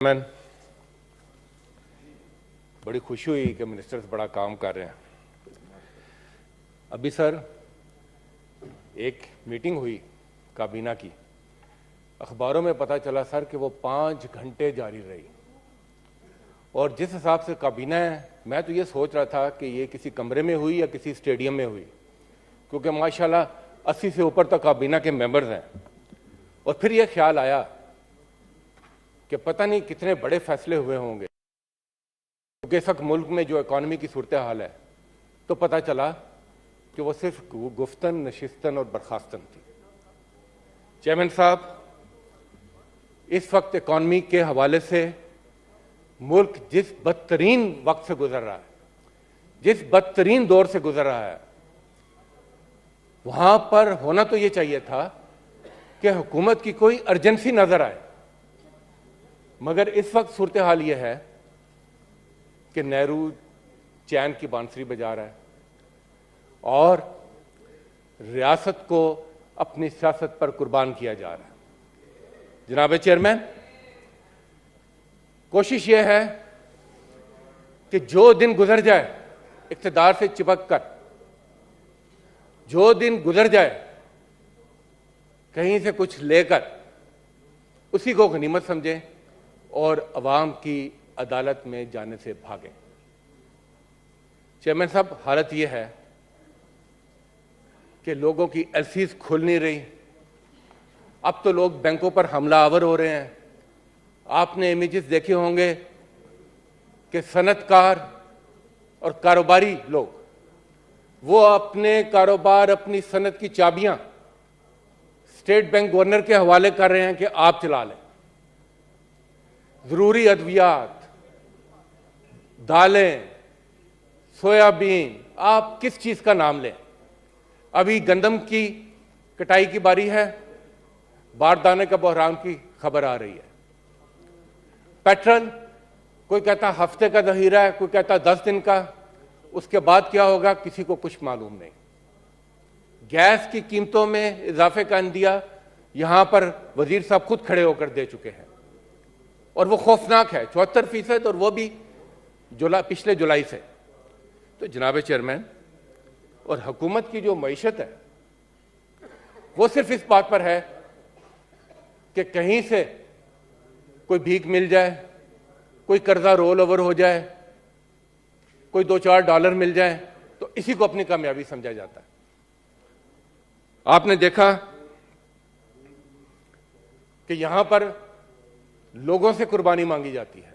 Man, बड़ी खुशी हुई कि मिनिस्टर्स बड़ा काम कर रहे हैं। अभी सर एक मीटिंग हुई काबीना की, अखबारों में पता चला सर कि वो 5 घंटे जारी रही। और जिस हिसाब से काबीना है, मैं तो ये सोच रहा था कि ये किसी कमरे में हुई या किसी स्टेडियम में हुई, क्योंकि माशाल्लाह 80 से ऊपर तक काबीना के मेंबर्स हैं। और फिर ये ख्याल आया कि पता नहीं कितने बड़े फैसले हुए होंगे, क्योंकि इस वक्त मुल्क में जो इकॉनमी की सूरत हाल है, तो पता चला कि वो सिर्फ गुफ्तन, नशिस्तन और बर्खास्तन थी। चेयरमैन साहब, इस वक्त इकॉनमी के हवाले से मुल्क जिस बदतरीन वक्त से गुजर रहा है, जिस बदतरीन दौर से गुजर रहा है, वहां पर होना तो ये चाहिए था कि हुकूमत की कोई अर्जेंसी नजर आए, मगर इस वक्त सूरत हाल यह है कि नेहरू चैन की बांसुरी बजा रहा है और रियासत को अपनी सियासत पर कुर्बान किया जा रहा है। जनाब चेयरमैन, कोशिश यह है कि जो दिन गुजर जाए इक़्तिदार से चिपक कर, जो दिन गुजर जाए कहीं से कुछ लेकर, उसी को गनीमत समझें और अवाम की अदालत में जाने से भागें। चेयरमैन साहब, हालत यह है कि लोगों की एलसीज खुल नहीं रही। अब तो लोग बैंकों पर हमलावर हो रहे हैं। आपने इमेजेस देखे होंगे कि सनतकार और कारोबारी लोग वो अपने कारोबार, अपनी सनत की चाबियां स्टेट बैंक गवर्नर के हवाले कर रहे हैं कि आप चला लें। जरूरी अद्वियात, दालें, सोयाबीन, आप किस चीज का नाम लें। अभी गंदम की कटाई की बारी है, बारदाने का बहरान की खबर आ रही है। पेट्रोल, कोई कहता हफ्ते का जहीरा है, कोई कहता 10 दिन का, उसके बाद क्या होगा किसी को कुछ मालूम नहीं। गैस की कीमतों में इजाफे का अंदिया यहां पर वजीर साहब खुद खड़े होकर दे चुके हैं और वो खौफनाक है, 74%, और वो भी पिछले जुलाई से। तो जनाब चेयरमैन, और हुकूमत की जो मईशत है वो सिर्फ इस बात पर है कि कहीं से कोई भीख मिल जाए, कोई कर्जा रोल ओवर हो जाए, कोई $2-4 मिल जाए, तो इसी को अपनी कामयाबी समझा जाता है। आपने देखा कि यहां पर लोगों से कुर्बानी मांगी जाती है।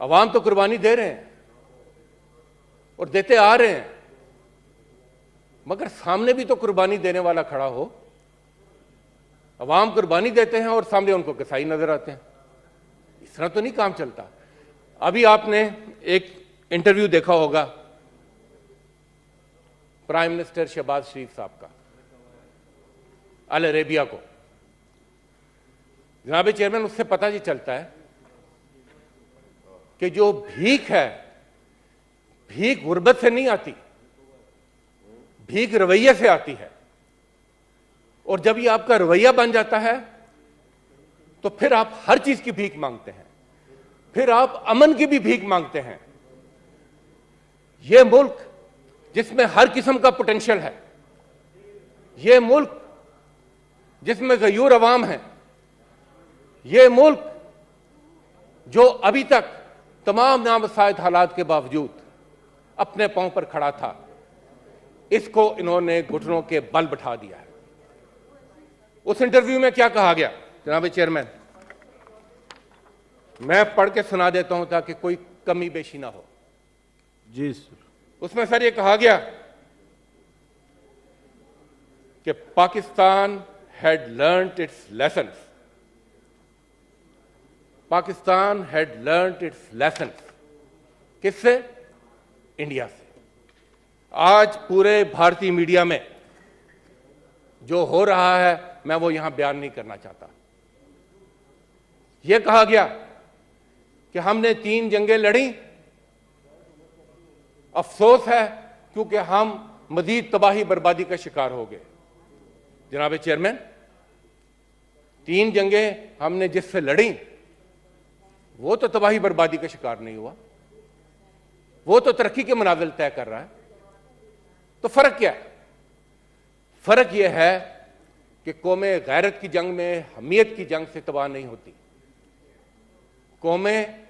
अवाम तो कुर्बानी दे रहे हैं और देते आ रहे हैं, मगर सामने भी तो कुर्बानी देने वाला खड़ा हो। अवाम कुर्बानी देते हैं और सामने उनको कसाई नजर आते हैं। इस तरह तो नहीं काम चलता। अभी आपने एक इंटरव्यू देखा होगा प्राइम मिनिस्टर शहबाज शरीफ साहब का अल अरेबिया को। जनाब चेयरमैन, उससे पता ही चलता है कि जो भीख है, भीख गुर्बत से नहीं आती, भीख रवैये से आती है। और जब ये आपका रवैया बन जाता है तो फिर आप हर चीज की भीख मांगते हैं, फिर आप अमन की भी भीख मांगते हैं। यह मुल्क जिसमें हर किस्म का पोटेंशियल है, यह मुल्क जिसमें गयूर अवाम है, यह मुल्क जो अभी तक तमाम नामसाइद हालात के बावजूद अपने पांव पर खड़ा था, इसको इन्होंने घुटनों के बल बैठा दिया है। उस इंटरव्यू में क्या कहा गया जनाब चेयरमैन, मैं पढ़ के सुना देता हूं ताकि कोई कमी बेशी ना हो। जी सर। उसमें सर ये कहा गया कि Pakistan had learned it's lessons, Pakistan had learned it's lessons. किससे? इंडिया से। आज पूरे भारतीय मीडिया में जो हो रहा है मैं वो यहां बयान नहीं करना चाहता। यह कहा गया कि हमने 3 जंगें लड़ी, अफसोस है क्योंकि हम मजीद तबाही बर्बादी का शिकार हो गए। जनाब चेयरमैन, 3 जंगें हमने जिससे लड़ी वो तो तबाही बर्बादी का शिकार नहीं हुआ, वो तो तरक्की के मनाजिल तय कर रहा है। तो फर्क क्या है? फर्क यह है कि कौमें गैरत की जंग में, हमीयत की जंग से तबाह नहीं होती। कौमें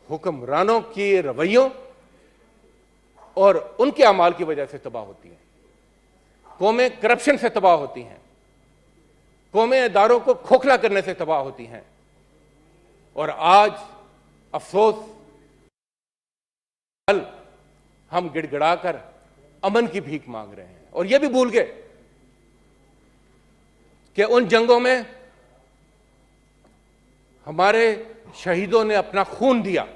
हुक्मरानों के रवैयों और उनके अमाल की वजह से तबाह होती हैं। कौमें करप्शन से तबाह होती हैं। कौमें इदारों को खोखला करने से तबाह होती हैं। और आज अफसोस, कल हम गिड़गिड़ाकर अमन की भीख मांग रहे हैं और यह भी भूल गए कि उन जंगों में हमारे शहीदों ने अपना खून दिया,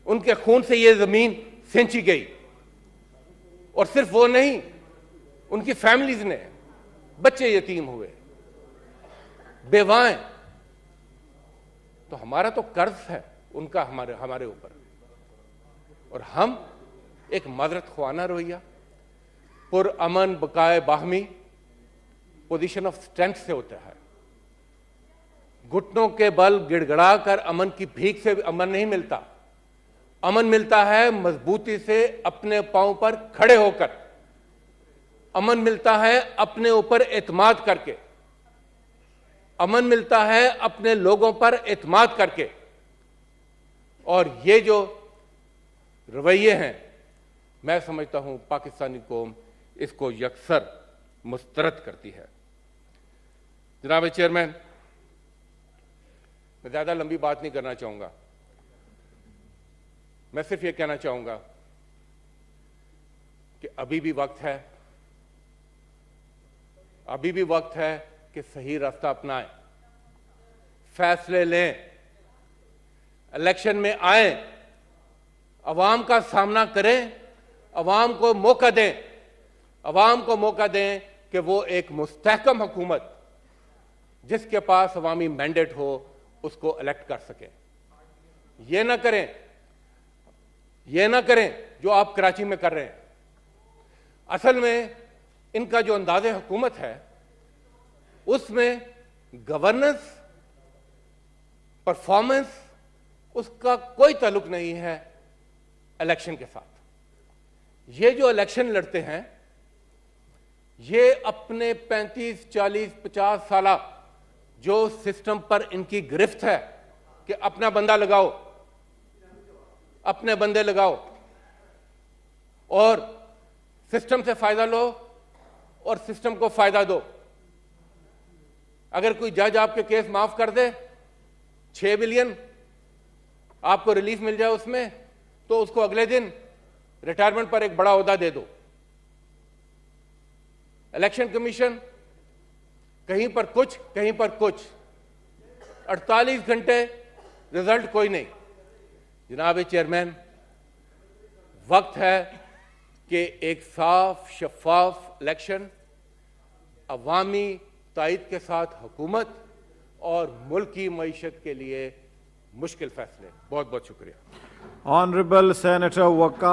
उनके खून से यह जमीन सिंची गई। और सिर्फ वो नहीं, उनकी फैमिलीज ने, बच्चे यतीम हुए, बेवाएं। तो हमारा तो कर्ज है उनका हमारे ऊपर। और हम एक मदरत ख्वाना रवैया, पुरअमन बकाए बाहमी पोजीशन ऑफ स्ट्रेंथ से होता है। घुटनों के बल गिड़गड़ा कर अमन की भीख से अमन नहीं मिलता। अमन मिलता है मजबूती से अपने पांव पर खड़े होकर। अमन मिलता है अपने ऊपर एतमाद करके। अमन मिलता है अपने लोगों पर एतमाद करके। और ये जो रवैये हैं, मैं समझता हूं पाकिस्तानी कौम इसको यकसर मुस्तरद करती है। जनाब चेयरमैन, मैं ज्यादा लंबी बात नहीं करना चाहूंगा। मैं सिर्फ ये कहना चाहूंगा कि अभी भी वक्त है, अभी भी वक्त है कि सही रास्ता अपनाएं, फैसले लें, इलेक्शन में आए, अवाम का सामना करें, अवाम को मौका दें, अवाम को मौका दें कि वो एक मुस्तहकम हुकूमत जिसके पास अवामी मैंडेट हो उसको इलेक्ट कर सके। ये ना करें जो आप कराची में कर रहे हैं। असल में इनका जो अंदाज़े हुकूमत है उसमें गवर्नेंस, परफॉर्मेंस, उसका कोई ताल्लुक नहीं है इलेक्शन के साथ। ये जो इलेक्शन लड़ते हैं ये अपने 35, 40, 50 साल जो सिस्टम पर इनकी गिरफ्त है कि अपना बंदा लगाओ, अपने बंदे लगाओ और सिस्टम से फायदा लो और सिस्टम को फायदा दो। अगर कोई जज आपके केस माफ कर दे, 6 बिलियन आपको रिलीफ मिल जाए उसमें, तो उसको अगले दिन रिटायरमेंट पर एक बड़ा ओहदा दे दो। इलेक्शन कमीशन कहीं पर कुछ, कहीं पर कुछ, 48 घंटे रिजल्ट कोई नहीं। जनाब चेयरमैन, वक्त है कि एक साफ शफाफ इलेक्शन, अवामी तायद के साथ हुकूमत और मुल्क की मईशत के लिए मुश्किल फैसले। बहुत बहुत शुक्रिया। Honourable senator वक्कार